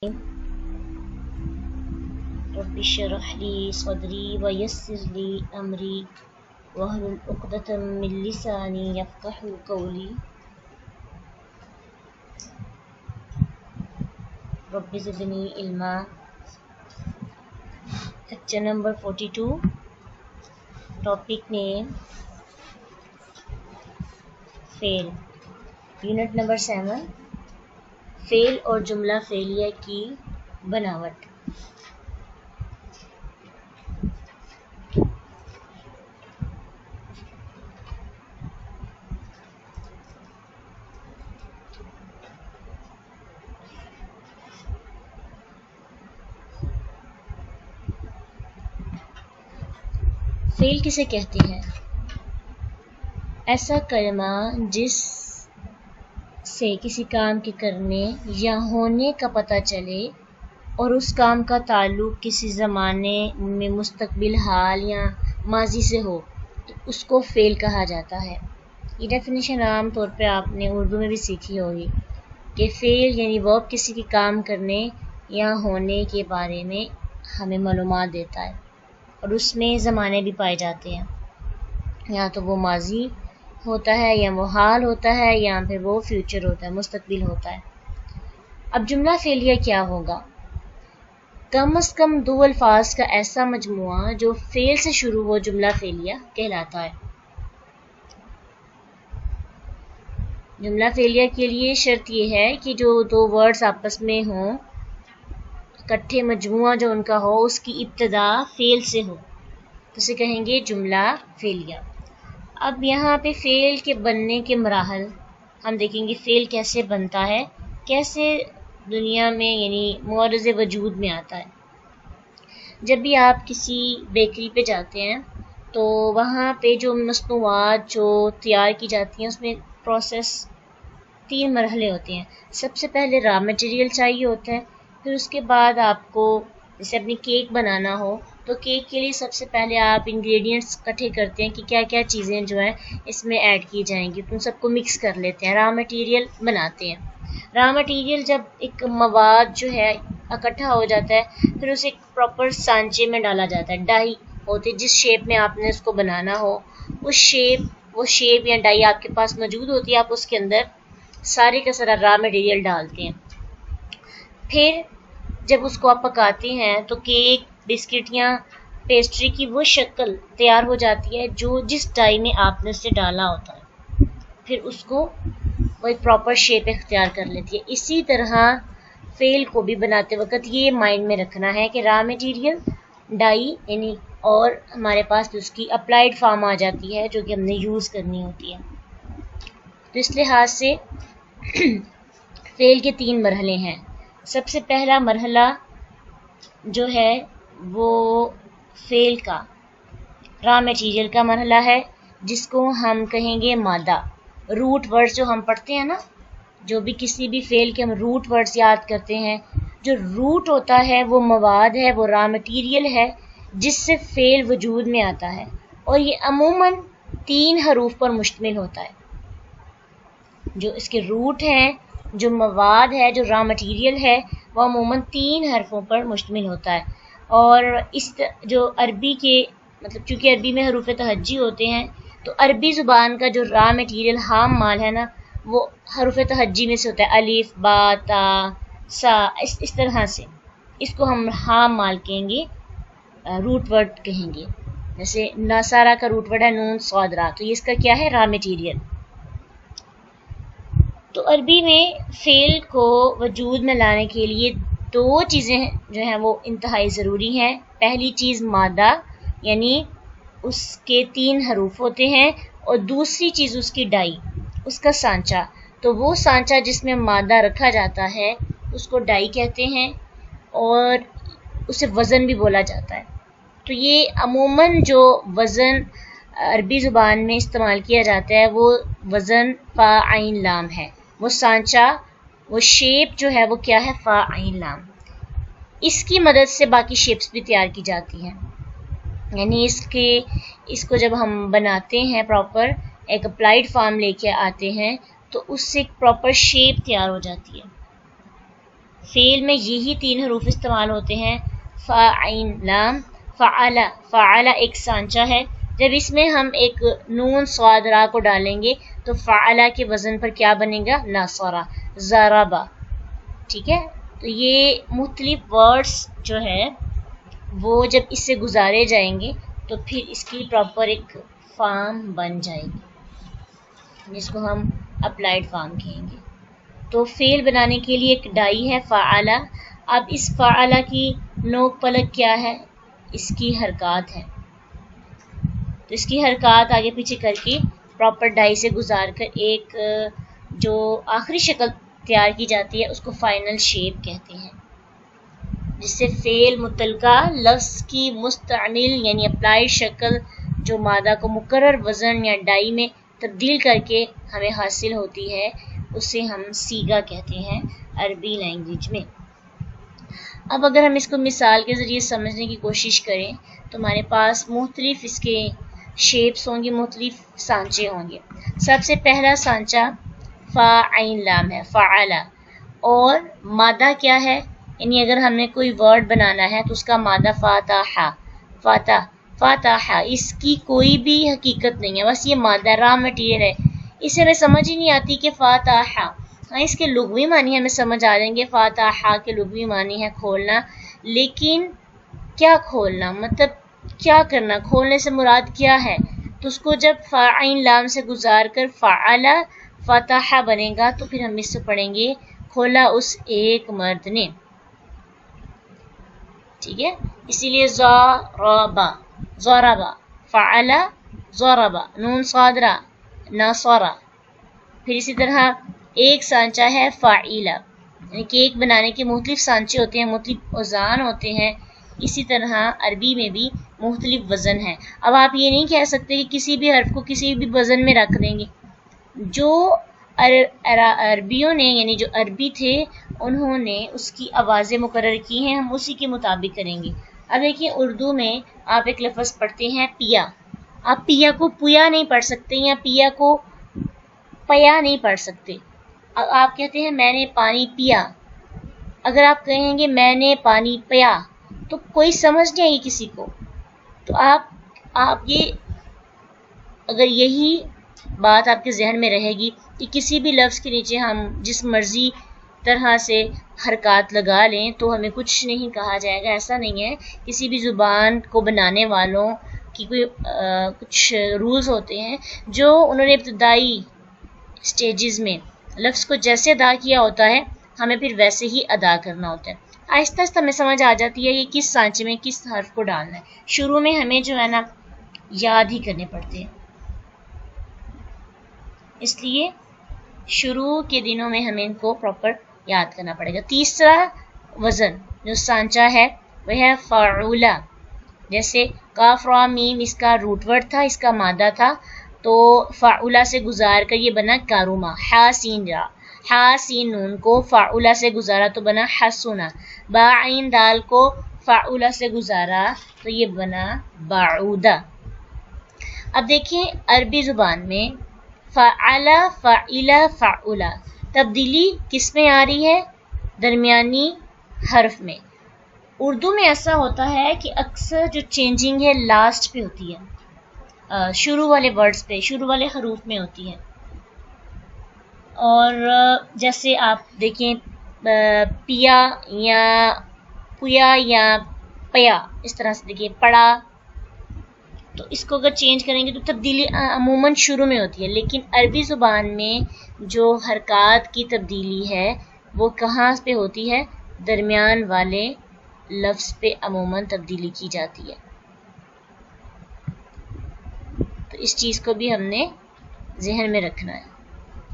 رب اشرح لي صدري ويسر لي أمري واحلل عقدة من لساني يفقهوا قولي رب زدني علما. Lecture number 42. ٹاپک نیم فعل. Unit number 7. فعل اور جملہ فعلیہ کی بناوٹ. فعل کسے کہتے ہیں؟ ایسا کلمہ جس سے کسی کام کے کرنے یا ہونے کا پتہ چلے اور اس کام کا تعلق کسی زمانے میں مستقبل حال یا ماضی سے ہو تو اس کو فعل کہا جاتا ہے. یہ ڈیفینیشن عام طور پہ آپ نے اردو میں بھی سیکھی ہوگی کہ فعل یعنی ورب کسی کے کام کرنے یا ہونے کے بارے میں ہمیں معلومات دیتا ہے اور اس میں زمانے بھی پائے جاتے ہیں. یا تو وہ ماضی ہوتا ہے یا وہ حال ہوتا ہے یا پھر وہ فیوچر ہوتا ہے، مستقبل ہوتا ہے. اب جملہ فعلیہ کیا ہوگا؟ کم از کم 2 الفاظ کا ایسا مجموعہ جو فعل سے شروع ہو جملہ فعلیہ کہلاتا ہے. جملہ فعلیہ کے لیے شرط یہ ہے کہ جو 2 ورڈز آپس میں ہوں، اکٹھے مجموعہ جو ان کا ہو، اس کی ابتدا فعل سے ہو تو اسے کہیں گے جملہ فعلیہ. اب یہاں پہ فعل کے بننے کے مراحل ہم دیکھیں گے. فعل کیسے بنتا ہے، کیسے دنیا میں یعنی معرض وجود میں آتا ہے. جب بھی آپ کسی بیکری پہ جاتے ہیں تو وہاں پہ جو مصنوعات جو تیار کی جاتی ہیں اس میں پروسیس 3 مرحلے ہوتے ہیں. سب سے پہلے را مٹیریل چاہیے ہوتا ہے، پھر اس کے بعد آپ کو جیسے اپنی کیک بنانا ہو تو کیک کے لیے سب سے پہلے آپ انگریڈینٹس اکٹھے کرتے ہیں کہ کیا کیا چیزیں جو ہیں اس میں ایڈ کی جائیں گی، تو ان سب کو مکس کر لیتے ہیں، را مٹیریل بناتے ہیں. را مٹیریل جب ایک مواد جو ہے اکٹھا ہو جاتا ہے پھر اسے ایک پراپر سانچے میں ڈالا جاتا ہے. ڈائی ہوتے جس شیپ میں آپ نے اس کو بنانا ہو وہ شیپ یا ڈائی آپ کے پاس موجود ہوتی ہے. آپ اس کے اندر سارے کا سارا را مٹیریل ڈالتے ہیں. پھر جب اس کو آپ پکاتے ہیں تو کیک، بسکٹ یا پیسٹری کی وہ شکل تیار ہو جاتی ہے جو جس ڈائی میں آپ نے اسے ڈالا ہوتا ہے. پھر اس کو وہ ایک پراپر شیپ اختیار کر لیتی ہے. اسی طرح فعل کو بھی بناتے وقت یہ مائنڈ میں رکھنا ہے کہ را مٹیریل، ڈائی یعنی اور ہمارے پاس اس کی اپلائیڈ فارم آ جاتی ہے جو کہ ہم نے یوز کرنی ہوتی ہے. تو اس لحاظ سے فعل کے 3 مرحلے ہیں. سب سے پہلا مرحلہ جو ہے وہ فعل کا را مٹیریل کا مرحلہ ہے جس کو ہم کہیں گے مادہ. روٹ ورڈز جو ہم پڑھتے ہیں نا، جو بھی کسی بھی فعل کے ہم روٹ ورڈز یاد کرتے ہیں، جو روٹ ہوتا ہے وہ مواد ہے، وہ را مٹیریل ہے جس سے فعل وجود میں آتا ہے اور یہ عموماً 3 حروف پر مشتمل ہوتا ہے. جو اس کے روٹ ہیں، جو مواد ہے، جو را مٹیریل ہے، وہ عموماً 3 حرفوں پر مشتمل ہوتا ہے. اور اس جو عربی کے مطلب چونکہ عربی میں حروف تہجی ہوتے ہیں تو عربی زبان کا جو را مٹیریل خام مال ہے نا وہ حروف تہجی میں سے ہوتا ہے. الف، با، تا، سا، اس طرح سے اس کو ہم خام مال کہیں گے، روٹ ورڈ کہیں گے. جیسے ناصارہ کا روٹ ورڈ ہے نون صاد را، تو یہ اس کا کیا ہے؟ Raw material. تو عربی میں فعل کو وجود میں لانے کے لیے 2 چیزیں جو ہیں وہ انتہائی ضروری ہیں. پہلی چیز مادہ یعنی اس کے 3 حروف ہوتے ہیں، اور دوسری چیز اس کی ڈائی، اس کا سانچہ. تو وہ سانچہ جس میں مادہ رکھا جاتا ہے اس کو ڈائی کہتے ہیں اور اسے وزن بھی بولا جاتا ہے. تو یہ عموماً جو وزن عربی زبان میں استعمال کیا جاتا ہے وہ وزن فا عین لام ہے. وہ سانچہ، وہ شیپ جو ہے وہ کیا ہے؟ فا عین لام. اس کی مدد سے باقی شیپس بھی تیار کی جاتی ہیں. یعنی اس کو جب ہم بناتے ہیں پراپر ایک اپلائیڈ فارم لے کے آتے ہیں تو اس سے ایک پراپر شیپ تیار ہو جاتی ہے. فعل میں یہی 3 حروف استعمال ہوتے ہیں، فا عین لام. فعلا، فعلا ایک سانچہ ہے، جب اس میں ہم ایک نون صاد را کو ڈالیں گے تو فعلا کے وزن پر کیا بنے گا؟ نصرہ، ضربہ. ٹھیک ہے، تو یہ مختلف ورڈز جو ہے وہ جب اس سے گزارے جائیں گے تو پھر اس کی پراپر ایک فارم بن جائے گی جس کو ہم اپلائیڈ فارم کہیں گے. تو فعل بنانے کے لیے ایک ڈائی ہے فعلا. اب اس فعلا کی نوک پلک کیا ہے؟ اس کی حرکات ہے. تو اس کی حرکات آگے پیچھے کر کے پراپر ڈائی سے گزار کر ایک جو آخری شکل تیار کی جاتی ہے اس کو فائنل شیپ کہتے ہیں، جس سے فعل متعلقہ لفظ کی مستعمل یعنی اپلائیڈ شکل جو مادہ کو مقرر وزن یا ڈائی میں تبدیل کر کے ہمیں حاصل ہوتی ہے اسے ہم سیگا کہتے ہیں عربی لینگویج میں. اب اگر ہم اس کو مثال کے ذریعے سمجھنے کی کوشش کریں تو ہمارے پاس مختلف اس کے شیپس ہوں گے، مختلف سانچے ہوں گے. سب سے پہلا سانچہ فا عین لام ہے، فعلا، اور مادہ کیا ہے؟ یعنی اگر ہم نے کوئی ورڈ بنانا ہے تو اس کا مادہ فاتحہ، فاتح، فاتحہ. اس کی کوئی بھی حقیقت نہیں ہے، بس یہ مادہ را مٹیریل ہے. اسے ہمیں سمجھ ہی نہیں آتی کہ فاتحہ، ہاں اس کے لغوی معنی ہمیں سمجھ آ جائیں گے. فاتحہ کے لغوی معنی ہے کھولنا، لیکن کیا کھولنا، مطلب کیا کرنا، کھولنے سے مراد کیا ہے؟ تو اس کو جب فا عین لام سے گزار کر فعلا فاتحہ بنے گا تو پھر ہم اس سے پڑھیں گے کھولا اس ایک مرد نے. ٹھیک ہے، اسی لیے ضربا، ضربا، فعلا، ضربا، نون صاد را، نصرہ. پھر اسی طرح ایک سانچہ ہے فاعیلا، یعنی کیک بنانے کے مختلف سانچے ہوتے ہیں، مختلف اوزان ہوتے ہیں. اسی طرح عربی میں بھی مختلف وزن ہیں. اب آپ یہ نہیں کہہ سکتے کہ کسی بھی حرف کو کسی بھی وزن میں رکھ دیں گے. جو عربیوں نے یعنی جو عربی تھے انہوں نے اس کی آوازیں مقرر کی ہیں، ہم اسی کے مطابق کریں گے. اب دیکھیں اردو میں آپ ایک لفظ پڑھتے ہیں پیا، آپ پیا کو پویا نہیں پڑھ سکتے یا پیا کو پیا نہیں پڑھ سکتے. آپ کہتے ہیں میں نے پانی پیا، اگر آپ کہیں گے میں نے پانی پیا تو کوئی سمجھ نہیں آئی کسی کو. تو آپ یہ اگر یہی بات آپ کے ذہن میں رہے گی کہ کسی بھی لفظ کے نیچے ہم جس مرضی طرح سے حرکات لگا لیں تو ہمیں کچھ نہیں کہا جائے گا. ایسا نہیں ہے، کسی بھی زبان کو بنانے والوں کی کوئی کچھ رولز ہوتے ہیں جو انہوں نے ابتدائی سٹیجز میں لفظ کو جیسے ادا کیا ہوتا ہے ہمیں پھر ویسے ہی ادا کرنا ہوتا ہے. آہستہ آہستہ ہمیں سمجھ آ جاتی ہے یہ کس سانچے میں کس حرف کو ڈالنا ہے. شروع میں ہمیں جو ہے نا یاد ہی کرنے پڑتے ہیں، اس لیے شروع کے دنوں میں ہمیں ان کو پراپر یاد کرنا پڑے گا. تیسرا وزن جو سانچہ ہے وہ ہے فعولا. جیسے کاف را میم اس کا روٹ ورڈ تھا، اس کا مادہ تھا، تو فعولا سے گزار کر یہ بنا کاروما. ہا سین را، ہا سین نون کو فعولا سے گزارا تو بنا حسنا. با عین دال کو فعولا سے گزارا تو یہ بنا بعودا. اب دیکھیں عربی زبان میں فعلا، فعلا، فعولا تبدیلی کس میں آ رہی ہے؟ درمیانی حرف میں. اردو میں ایسا ہوتا ہے کہ اکثر جو چینجنگ ہے لاسٹ پہ ہوتی ہے، شروع والے ورڈز پہ، شروع والے حروف میں ہوتی ہے. اور جیسے آپ دیکھیں پیا یا پویا یا پیا، اس طرح سے دیکھیں پڑا، تو اس کو اگر چینج کریں گے تو تبدیلی عموماً شروع میں ہوتی ہے. لیکن عربی زبان میں جو حرکات کی تبدیلی ہے وہ کہاں پہ ہوتی ہے؟ درمیان والے لفظ پہ عموماً تبدیلی کی جاتی ہے. تو اس چیز کو بھی ہم نے ذہن میں رکھنا ہے.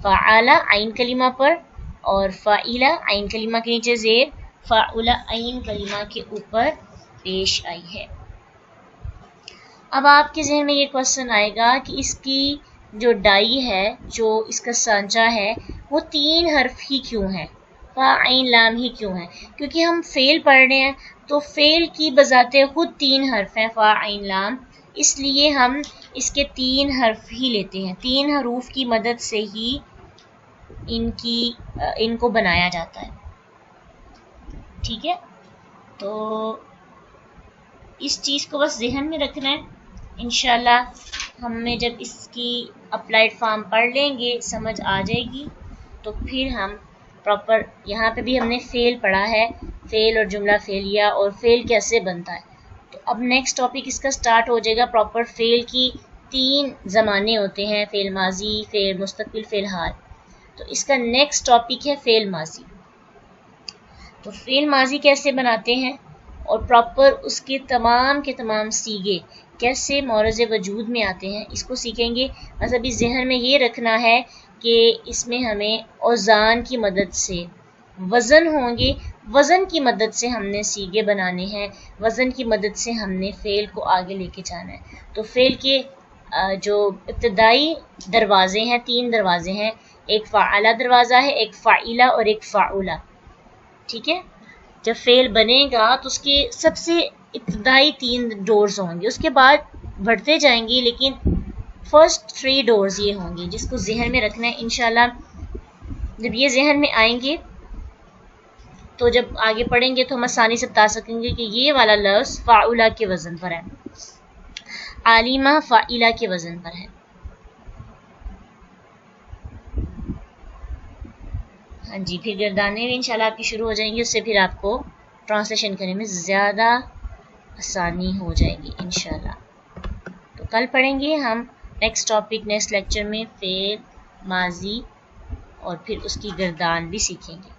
فعلا عین کلمہ پر اور فعیلا عین کلمہ کے نیچے زیر، فعولا عین کلمہ کے اوپر پیش آئی ہے. اب آپ کے ذہن میں یہ کوشچن آئے گا کہ اس کی جو ڈائی ہے، جو اس کا سانچہ ہے، وہ 3 حرف ہی کیوں ہے؟ فا عین لام ہی کیوں ہے؟ کیونکہ ہم فعل پڑھ رہے ہیں تو فعل کی بذات خود 3 حرف ہیں فا عین لام، اس لیے ہم اس کے 3 حرف ہی لیتے ہیں. 3 حروف کی مدد سے ہی ان کو بنایا جاتا ہے. ٹھیک ہے، تو اس چیز کو بس ذہن میں رکھنا ہے. انشاءاللہ ہمیں جب اس کی اپلائیڈ فارم پڑھ لیں گے، سمجھ آ جائے گی، تو پھر ہم پراپر، یہاں پہ بھی ہم نے فعل پڑھا ہے، فعل اور جملہ فعلیہ اور فعل کیسے بنتا ہے. تو اب نیکسٹ ٹاپک اس کا سٹارٹ ہو جائے گا. پراپر فعل کی 3 زمانے ہوتے ہیں، فعل ماضی، فعل مستقبل، فعل حال. تو اس کا نیکسٹ ٹاپک ہے فعل ماضی. تو فعل ماضی کیسے بناتے ہیں اور پراپر اس کے تمام صیغے کیسے مورز وجود میں آتے ہیں، اس کو سیکھیں گے. بس ابھی ذہن میں یہ رکھنا ہے کہ اس میں ہمیں اوزان کی مدد سے وزن ہوں گے، وزن کی مدد سے ہم نے صیغے بنانے ہیں، وزن کی مدد سے ہم نے فعل کو آگے لے کے جانا ہے. تو فعل کے جو ابتدائی دروازے ہیں، 3 دروازے ہیں، ایک فعلہ دروازہ ہے، ایک فاعلہ اور ایک فاعولہ. ٹھیک ہے، جب فعل بنے گا تو اس کے سب سے ابتدائی 3 ڈورز ہوں گے، اس کے بعد بڑھتے جائیں گے، لیکن فرسٹ 3 ڈورز یہ ہوں گے، جس کو ذہن میں رکھنا ہے. انشاءاللہ جب یہ ذہن میں آئیں گے تو جب آگے پڑھیں گے تو ہم آسانی سے بتا سکیں گے کہ یہ والا لفظ فاعلہ کے وزن پر ہے، عالمہ فاعلہ کے وزن پر ہے. ہاں جی، پھر گردانے بھی انشاءاللہ آپ کی شروع ہو جائیں گی، اس سے پھر آپ کو ٹرانسلیشن کرنے میں زیادہ آسانی ہو جائے گی انشاءاللہ. تو کل پڑھیں گے ہم نیکسٹ ٹاپک، نیکسٹ لیکچر میں فعل ماضی اور پھر اس کی گردان بھی سیکھیں گے.